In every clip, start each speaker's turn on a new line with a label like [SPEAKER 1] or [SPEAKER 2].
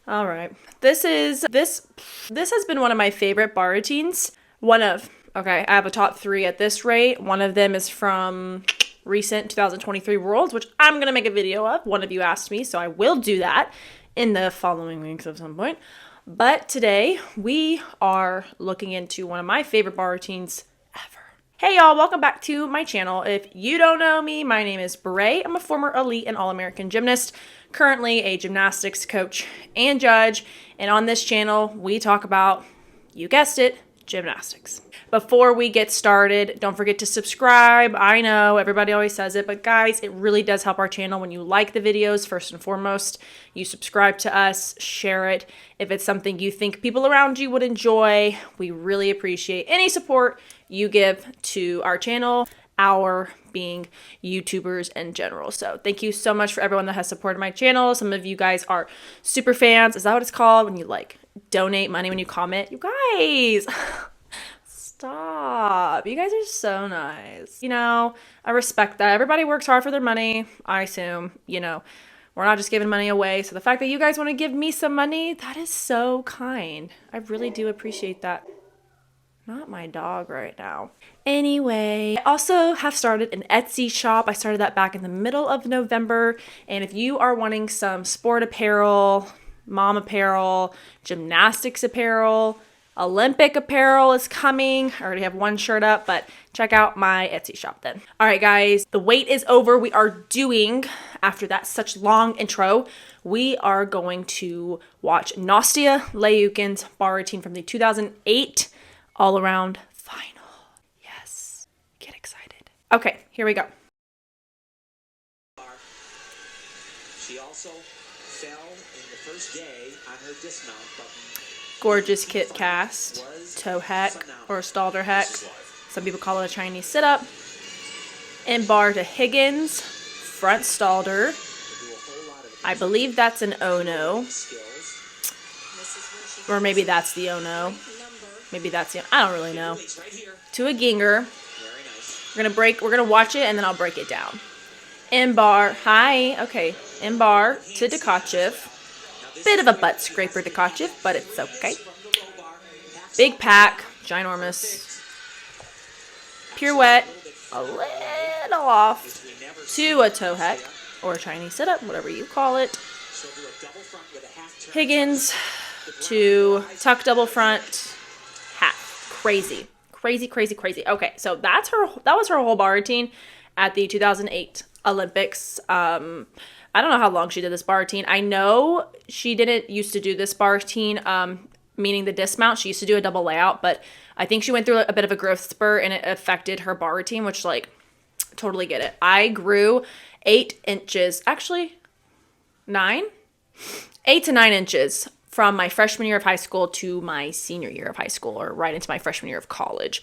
[SPEAKER 1] All right. This has been one of my favorite bar routines. Okay, I have a top 3 at this rate. One of them is from recent 2023 Worlds, which I'm going to make a video of. One of you asked me, so I will do that in the following weeks at some point. But today we are looking into one of my favorite bar routines ever. Hey y'all, welcome back to my channel. If you don't know me, my name is Braie. I'm a former elite and All-American gymnast, currently a gymnastics coach and judge. And on this channel, we talk about, you guessed it, gymnastics. Before we get started, don't forget to subscribe. I know everybody always says it, but guys, it really does help our channel when you like the videos. First and foremost, you subscribe to us, share it. If it's something you think people around you would enjoy, we really appreciate any support you give to our channel, our being YouTubers in general. So thank you so much for everyone that has supported my channel. Some of you guys are super fans. Is that what it's called? When you like donate money when you comment? You guys, stop. You guys are so nice. You know, I respect that. Everybody works hard for their money, I assume. You know, we're not just giving money away. So the fact that you guys want to give me some money, that is so kind. I really do appreciate that. Not my dog right now. Anyway, I also have started an Etsy shop. I started that back in the middle of November. And if you are wanting some sport apparel, mom apparel, gymnastics apparel, Olympic apparel is coming. I already have one shirt up, but check out my Etsy shop then. All right, guys, the wait is over. We are doing, after that such long intro, we are going to watch Nastia Liukin's bar routine from the 2008 all-around final. Yes, get excited. Okay, here we go.
[SPEAKER 2] She also fell in the first day on her dismount button.
[SPEAKER 1] Gorgeous kit cast, toe hack or stalder hack. Some people call it a Chinese sit-up. In bar to Higgins, front stalder. I believe that's an Ono. Or maybe that's the Ono. Maybe that's the, I don't really know. To a Ginger. We're gonna watch it and then I'll break it down. In bar, okay. In bar to Tkachev. Bit of a butt scraper Tkachev, but it's okay. Big pack, ginormous. Pirouette, a little off. To a toe hack, or a Chinese sit-up, whatever you call it. Higgins to tuck double front. Crazy. Okay, so that was her whole bar routine at the 2008 Olympics. I don't know how long she did this bar routine. I know she didn't used to do this bar routine, meaning the dismount. She used to do a double layout, but I think she went through a bit of a growth spurt and it affected her bar routine, which, like, totally get it. I grew 8 inches, actually 9? 8 to 9 inches from my freshman year of high school to my senior year of high school, or right into my freshman year of college.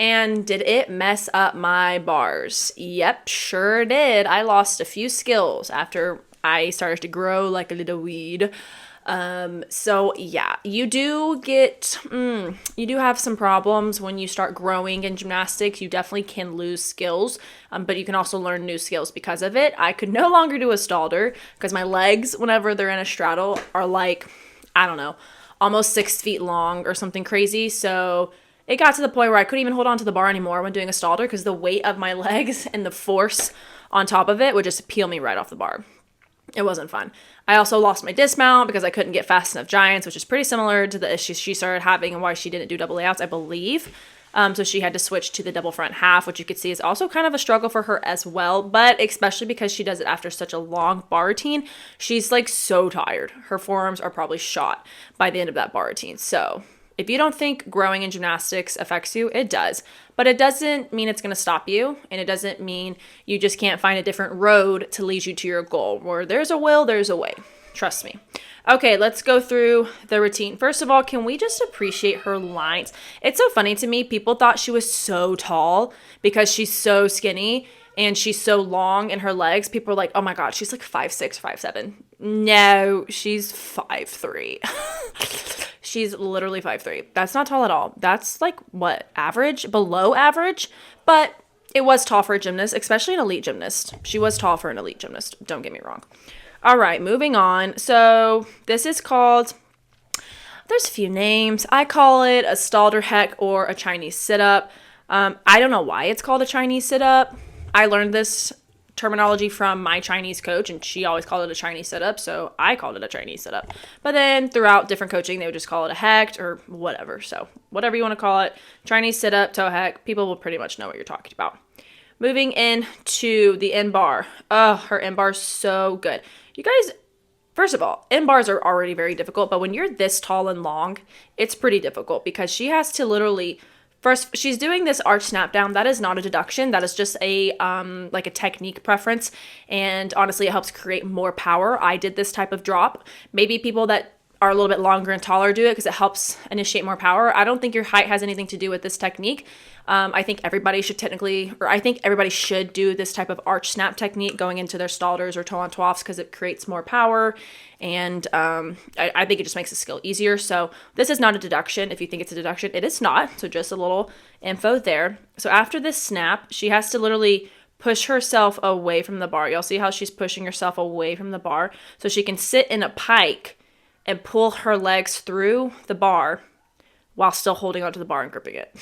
[SPEAKER 1] And did it mess up my bars? Yep, sure did. I lost a few skills after I started to grow like a little weed. So yeah, you do have some problems when you start growing in gymnastics. You definitely can lose skills, but you can also learn new skills because of it. I could no longer do a stalder because my legs, whenever they're in a straddle, are like, I don't know, almost 6 feet long or something crazy. So it got to the point where I couldn't even hold on to the bar anymore when doing a stalder because the weight of my legs and the force on top of it would just peel me right off the bar. It wasn't fun. I also lost my dismount because I couldn't get fast enough giants, which is pretty similar to the issues she started having and why she didn't do double layouts, I believe. So she had to switch to the double front half, which you could see is also kind of a struggle for her as well. But especially because she does it after such a long bar routine, she's like so tired. Her forearms are probably shot by the end of that bar routine. So if you don't think growing in gymnastics affects you, it does. But it doesn't mean it's going to stop you. And it doesn't mean you just can't find a different road to lead you to your goal. Where there's a will, there's a way. Trust me. Okay, let's go through the routine. First of all, can we just appreciate her lines? It's so funny to me. People thought she was so tall because she's so skinny and she's so long in her legs. People are like, oh my God, she's like 5'6", 5'7". No, she's 5'3". She's literally 5'3". That's not tall at all. That's like, what, average? Below average? But it was tall for a gymnast, especially an elite gymnast. She was tall for an elite gymnast. Don't get me wrong. All right, moving on. So this is called, there's a few names. I call it a Stalder Heck or a Chinese sit-up. I don't know why it's called a Chinese sit-up. I learned this terminology from my Chinese coach, and she always called it a Chinese sit-up, so I called it a Chinese sit-up. But then throughout different coaching, they would just call it a heck or whatever. So whatever you want to call it, Chinese sit-up, toe heck, people will pretty much know what you're talking about. Moving into the in-bar. Oh, her in-bar is so good. You guys, first of all, in-bars are already very difficult, but when you're this tall and long, it's pretty difficult because she has to literally, first, she's doing this arch snap down. That is not a deduction. That is just a, like a technique preference. And honestly, it helps create more power. I did this type of drop. Maybe people that are a little bit longer and taller do it because it helps initiate more power. I don't think your height has anything to do with this technique. I think everybody should do this type of arch snap technique going into their stalders or toe on toifs because it creates more power. And I think it just makes the skill easier. So this is not a deduction. If you think it's a deduction, it is not. So just a little info there. So after this snap, she has to literally push herself away from the bar. You'll see how she's pushing herself away from the bar so she can sit in a pike and pull her legs through the bar while still holding onto the bar and gripping it.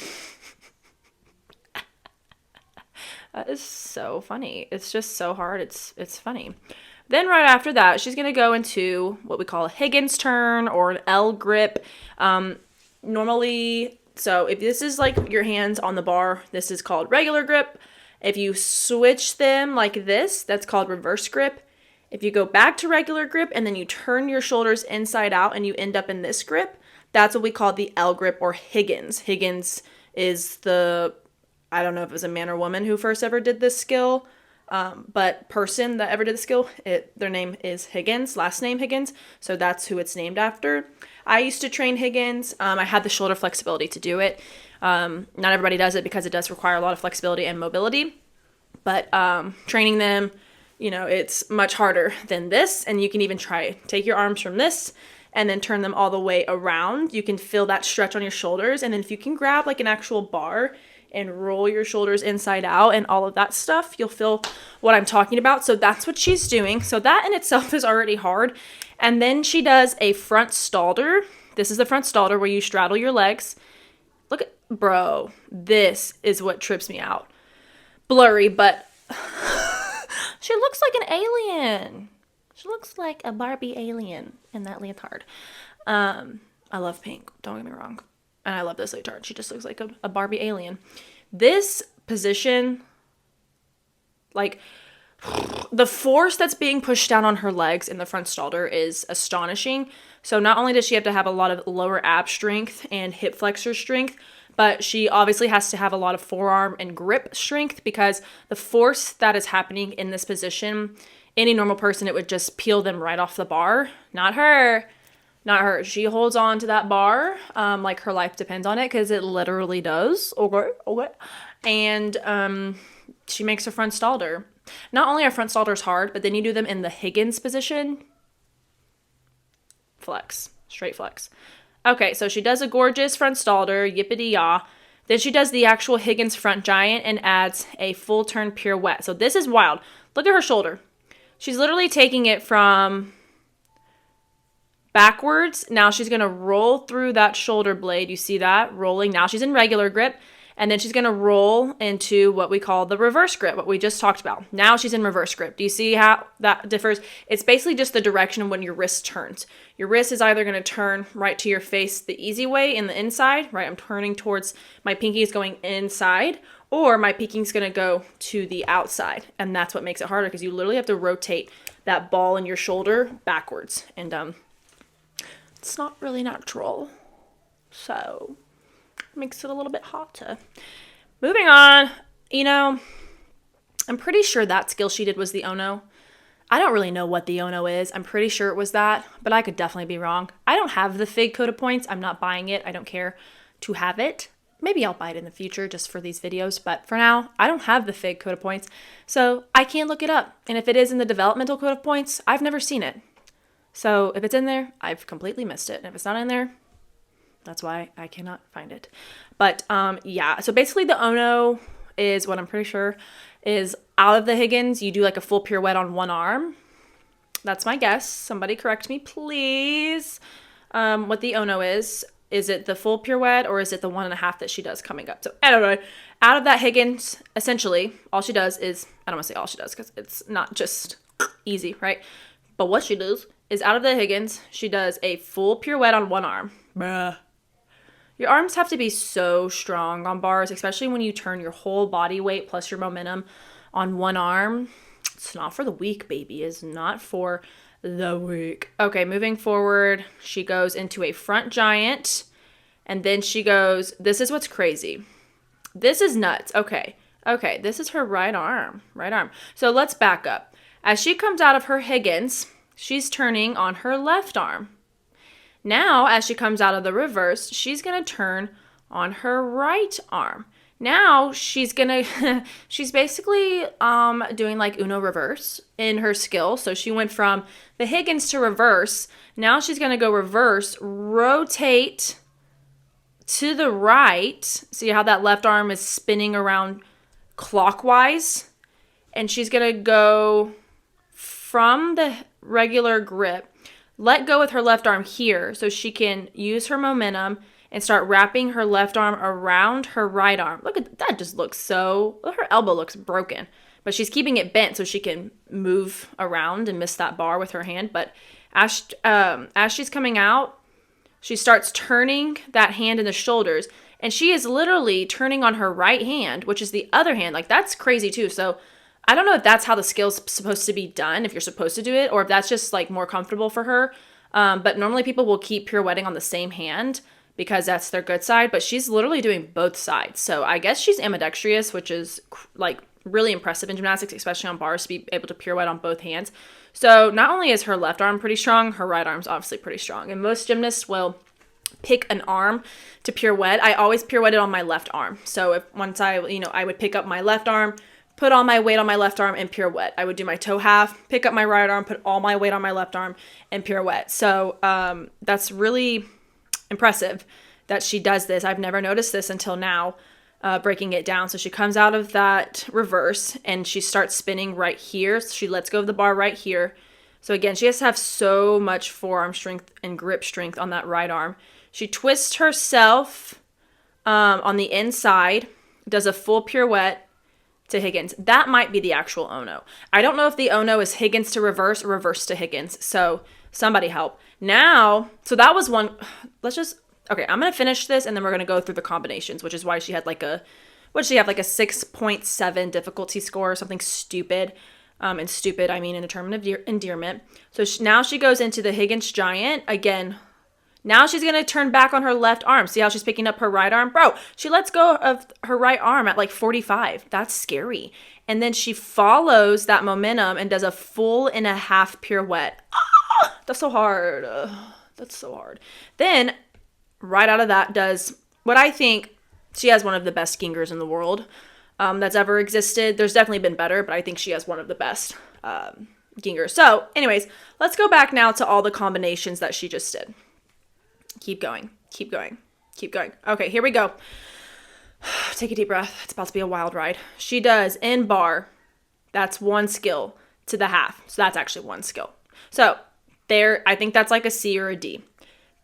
[SPEAKER 1] That is so funny. It's just so hard. It's funny. Then right after that, she's going to go into what we call a Higgins turn or an L grip. Normally, so if this is like your hands on the bar, this is called regular grip. If you switch them like this, that's called reverse grip. If you go back to regular grip and then you turn your shoulders inside out and you end up in this grip, that's what we call the L grip or Higgins. Higgins is I don't know if it was a man or woman who first ever did this skill, but person that ever did the skill, their name is Higgins, last name Higgins, so that's who it's named after. I used to train Higgins. I had the shoulder flexibility to do it. Not everybody does it because it does require a lot of flexibility and mobility, but training them, it's much harder than this, and you can even take your arms from this and then turn them all the way around. You can feel that stretch on your shoulders, and then if you can grab like an actual bar and roll your shoulders inside out and all of that stuff, you'll feel what I'm talking about. So that's what she's doing. So that in itself is already hard. And then she does a front stalder. This is the front stalder where you straddle your legs. Look at, bro, this is what trips me out. Blurry, but she looks like an alien. She looks like a Barbie alien in that leotard. I love pink, don't get me wrong. And I love this leotard. She just looks like a Barbie alien. This position, like, the force that's being pushed down on her legs in the front stalder is astonishing. So not only does she have to have a lot of lower ab strength and hip flexor strength, but she obviously has to have a lot of forearm and grip strength because the force that is happening in this position, any normal person, it would just peel them right off the bar. Not her. Not her. She holds on to that bar like her life depends on it because it literally does. Okay. And she makes a front stalder. Not only are front stalders hard, but then you do them in the Higgins position. Flex. Straight flex. Okay, so she does a gorgeous front stalder, yippity-yah. Then she does the actual Higgins front giant and adds a full turn pirouette. So this is wild. Look at her shoulder. She's literally taking it from backwards. Now she's going to roll through that shoulder blade. You see that? Rolling. Now she's in regular grip. And then she's going to roll into what we call the reverse grip, what we just talked about. Now she's in reverse grip. Do you see how that differs? It's basically just the direction when your wrist turns. Your wrist is either going to turn right to your face the easy way in the inside, right? I'm turning towards, my pinky is going inside, or my pinky is going to go to the outside. And that's what makes it harder because you literally have to rotate that ball in your shoulder backwards. And it's not really natural. So makes it a little bit hotter. Moving on, I'm pretty sure that skill she did was the Ono. I don't really know what the Ono is. I'm pretty sure it was that, but I could definitely be wrong. I don't have the fig coat of points. I'm not buying it. I don't care to have it. Maybe I'll buy it in the future just for these videos, but for now, I don't have the fig coat of points, so I can't look it up. And if it is in the developmental coat of points, I've never seen it. So if it's in there, I've completely missed it. And if it's not in there, that's why I cannot find it. But yeah, so basically the Ono is what I'm pretty sure is out of the Higgins. You do like a full pirouette on one arm. That's my guess. Somebody correct me, please. What the Ono is. Is it the full pirouette or is it the 1.5 that she does coming up? So I don't know. Out of that Higgins, essentially, all she does is, I don't want to say all she does because it's not just easy, right? But what she does is out of the Higgins, she does a full pirouette on one arm. Bruh. Your arms have to be so strong on bars, especially when you turn your whole body weight plus your momentum on one arm. It's not for the weak, baby. It's not for the weak. Okay, moving forward, she goes into a front giant, and then she goes, this is what's crazy. This is nuts. Okay, this is her right arm. So let's back up. As she comes out of her Higgins, she's turning on her left arm. Now, as she comes out of the reverse, she's going to turn on her right arm. Now, she's basically doing like Uno reverse in her skill. So she went from the Higgins to reverse. Now she's going to go reverse, rotate to the right. See how that left arm is spinning around clockwise? And she's going to go from the regular grip, let go with her left arm here so she can use her momentum and start wrapping her left arm around her right arm. Look at that, just looks so, her elbow looks broken. But she's keeping it bent so she can move around and miss that bar with her hand. But as she's coming out, she starts turning that hand in the shoulders. And she is literally turning on her right hand, which is the other hand. Like, that's crazy too. So I don't know if that's how the skill's supposed to be done, if you're supposed to do it, or if that's just like more comfortable for her. But normally people will keep pirouetting on the same hand because that's their good side. But she's literally doing both sides. So I guess she's ambidextrous, which is like really impressive in gymnastics, especially on bars, to be able to pirouette on both hands. So not only is her left arm pretty strong, her right arm's obviously pretty strong. And most gymnasts will pick an arm to pirouette. I always pirouetted on my left arm. So if once I would pick up my left arm, put all my weight on my left arm and pirouette. I would do my toe half, pick up my right arm, put all my weight on my left arm and pirouette. So that's really impressive that she does this. I've never noticed this until now, breaking it down. So she comes out of that reverse and she starts spinning right here. So she lets go of the bar right here. So again, she has to have so much forearm strength and grip strength on that right arm. She twists herself on the inside, does a full pirouette to Higgins. That might be the actual Ono. I don't know if the Ono is Higgins to reverse or reverse to Higgins. So somebody help. Now, so that was one. Okay, I'm going to finish this and then we're going to go through the combinations, which is why she had like a 6.7 difficulty score or something stupid. And stupid, I mean in a term of endearment. So now she goes into the Higgins Giant. Again, now she's going to turn back on her left arm. See how she's picking up her right arm? Bro, she lets go of her right arm at like 45. That's scary. And then she follows that momentum and does a 1.5 pirouette. Ah, that's so hard. That's so hard. Then, right out of that, does what I think she has one of the best gingers in the world that's ever existed. There's definitely been better, but I think she has one of the best gingers. So, anyways, let's go back now to all the combinations that she just did. Keep going. Okay, here we go. Take a deep breath. It's about to be a wild ride. She does in bar. That's one skill to the half. So that's actually one skill. So there, I think that's like a C or a D.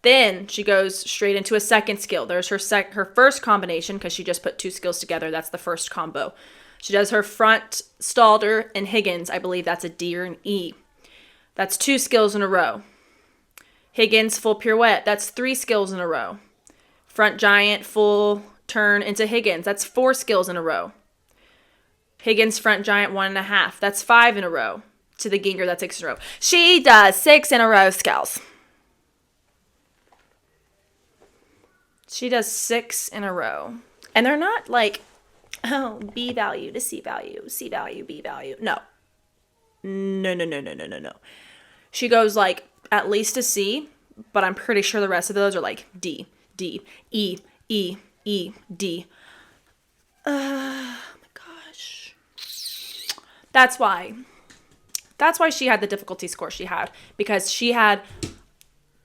[SPEAKER 1] Then she goes straight into a second skill. There's her first combination because she just put two skills together. That's the first combo. She does her front Stalder and Higgins. I believe that's a D or an E. That's two skills in a row. Higgins full pirouette. That's 3 skills in a row. Front giant full turn into Higgins. That's 4 skills in a row. Higgins front giant 1.5. That's 5 in a row. To the ginger, that's 6 in a row. She does 6 in a row skills. She does 6 in a row. And they're not like, oh, B value to C value, C value, B value. No. No. She goes like at least a C, but I'm pretty sure the rest of those are like D, D, E, E, E, D. Oh my gosh. That's why she had the difficulty score she had, because she had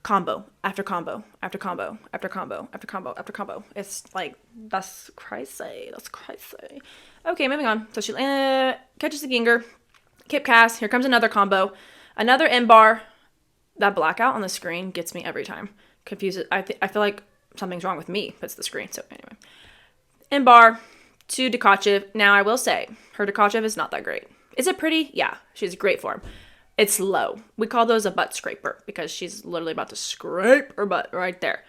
[SPEAKER 1] combo after combo after combo after combo after combo after combo. It's like, that's crazy. Okay, moving on. So she catches the ginger, kip cast. Here comes another combo. Another in bar. That blackout on the screen gets me every time. Confuses. I feel like something's wrong with me. But it's the screen. So anyway, in bar to Tkachev. Now I will say her Tkachev is not that great. Is it pretty? Yeah, she's great form. It's low. We call those a butt scraper because she's literally about to scrape her butt right there.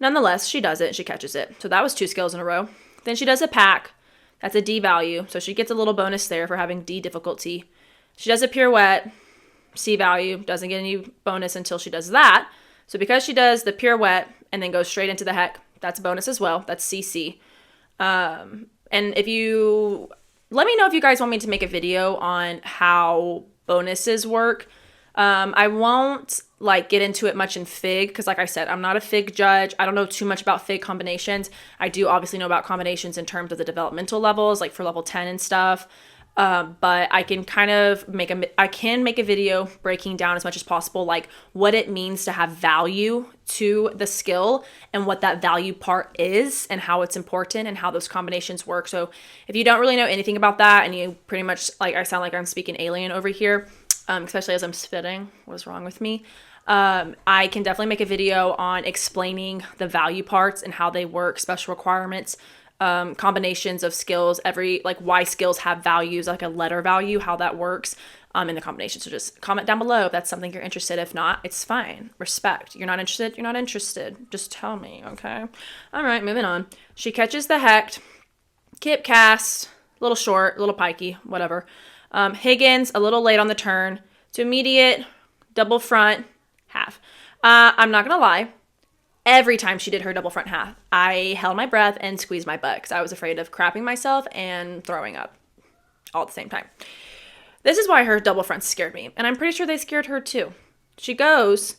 [SPEAKER 1] Nonetheless, she does it. She catches it. So that was 2 skills in a row. Then she does a pack. That's a D value. So she gets a little bonus there for having D difficulty. She does a pirouette. C value. Doesn't get any bonus until she does that. So because she does the pirouette and then goes straight into the heck, that's a bonus as well. That's CC. And if you... Let me know if you guys want me to make a video on how bonuses work. I won't get into it much in FIG because like I said, I'm not a FIG judge. I don't know too much about FIG combinations. I do obviously know about combinations in terms of the developmental levels, like for level 10 and stuff. But I can kind of make a video breaking down as much as possible, like what it means to have value to the skill and what that value part is and how it's important and how those combinations work. So if you don't really know anything about that and you pretty much I sound like I'm speaking alien over here, especially as I'm spitting, what's wrong with me? I can definitely make a video on explaining the value parts and how they work, special requirements, combinations of skills, why skills have values, like a letter value, how that works in the combination. So just comment down below if that's something you're interested. If not, it's fine. Respect. You're not interested? You're not interested. Just tell me, okay? All right, moving on. She catches the hecht. Kip cast. A little short, a little pikey, whatever. Higgins, a little late on the turn. To immediate, double front, half. I'm not going to lie. Every time she did her double front half, I held my breath and squeezed my butt because I was afraid of crapping myself and throwing up all at the same time. This is why her double fronts scared me, and I'm pretty sure they scared her too. She goes,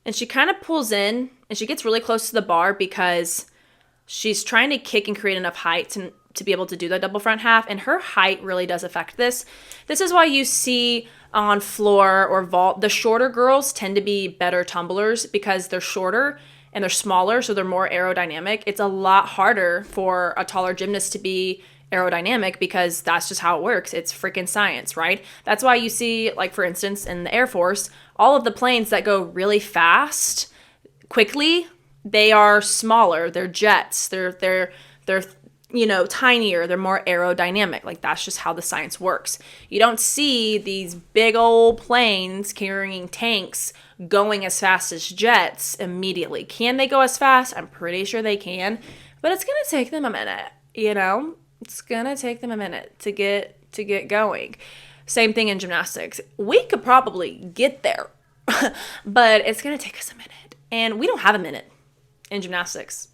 [SPEAKER 1] and she kind of pulls in, and she gets really close to the bar because she's trying to kick and create enough height to be able to do the double front half, and her height really does affect this. This is why you see on floor or vault, the shorter girls tend to be better tumblers because they're shorter and they're smaller, so they're more aerodynamic. It's a lot harder for a taller gymnast to be aerodynamic because that's just how it works. It's freaking science, right? That's why you see, like for instance, in the Air Force, all of the planes that go really fast, quickly, they are smaller. They're jets. They're tinier. They're more aerodynamic. Like that's just how the science works. You don't see these big old planes carrying tanks going as fast as jets immediately. Can they go as fast? I'm pretty sure they can, but it's going to take them a minute, It's going to take them a minute to get going. Same thing in gymnastics. We could probably get there, but it's going to take us a minute. And we don't have a minute in gymnastics.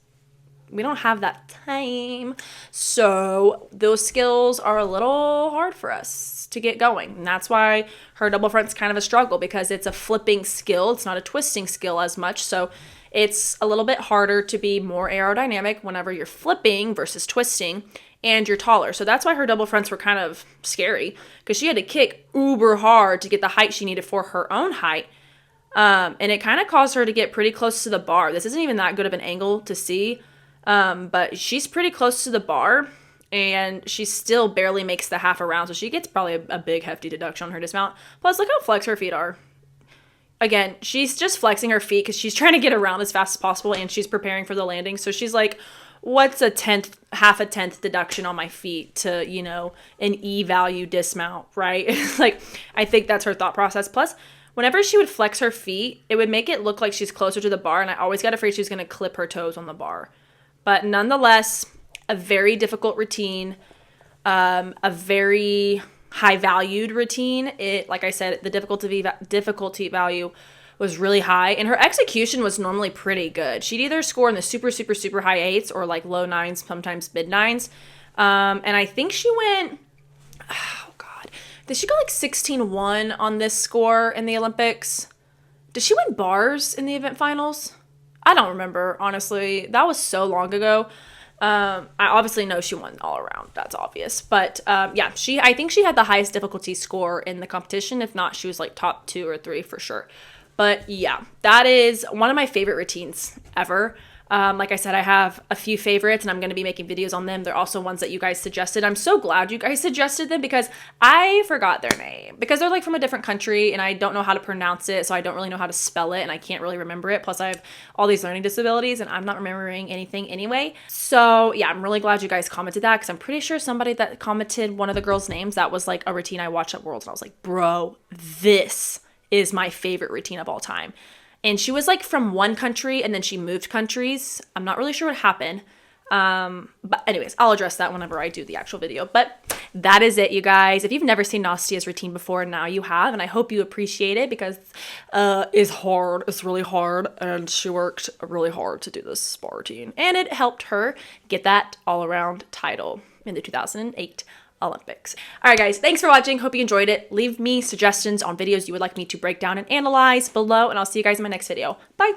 [SPEAKER 1] We don't have that time. So those skills are a little hard for us to get going. And that's why her double front's kind of a struggle because it's a flipping skill. It's not a twisting skill as much. So it's a little bit harder to be more aerodynamic whenever you're flipping versus twisting and you're taller. So that's why her double fronts were kind of scary because she had to kick uber hard to get the height she needed for her own height. And it kind of caused her to get pretty close to the bar. This isn't even that good of an angle to see. But she's pretty close to the bar and she still barely makes the half around. So she gets probably a big hefty deduction on her dismount. Plus look how flex her feet are. Again, she's just flexing her feet because she's trying to get around as fast as possible and she's preparing for the landing. So she's like, what's half a tenth deduction on my feet to, an E value dismount, right? Like, I think that's her thought process. Plus, whenever she would flex her feet, it would make it look like she's closer to the bar. And I always got afraid she was going to clip her toes on the bar. But nonetheless, a very difficult routine, a very high-valued routine. Like I said, the difficulty value was really high, and her execution was normally pretty good. She'd either score in the super, super, super high 8s or like low 9s, sometimes mid 9s. And I think she went, oh God, did she go like 16-1 on this score in the Olympics? Did she win bars in the event finals? I don't remember, honestly. That was so long ago. I obviously know she won all around. That's obvious. But yeah, I think she had the highest difficulty score in the competition. If not, she was like top 2 or 3 for sure. But yeah, that is one of my favorite routines ever. Like I said, I have a few favorites and I'm going to be making videos on them. They're also ones that you guys suggested. I'm so glad you guys suggested them because I forgot their name because they're like from a different country and I don't know how to pronounce it. So I don't really know how to spell it and I can't really remember it. Plus I have all these learning disabilities and I'm not remembering anything anyway. So yeah, I'm really glad you guys commented that because I'm pretty sure somebody that commented one of the girls' names, that was like a routine I watched at Worlds and I was like, bro, this is my favorite routine of all time. And she was like from one country and then she moved countries. I'm not really sure what happened. But anyways, I'll address that whenever I do the actual video. But that is it, you guys. If you've never seen Nastia's routine before, now you have. And I hope you appreciate it because it's hard. It's really hard. And she worked really hard to do this spa routine. And it helped her get that all-around title in the 2008 Olympics. All right, guys, thanks for watching. Hope you enjoyed it. Leave me suggestions on videos you would like me to break down and analyze below, and I'll see you guys in my next video. Bye.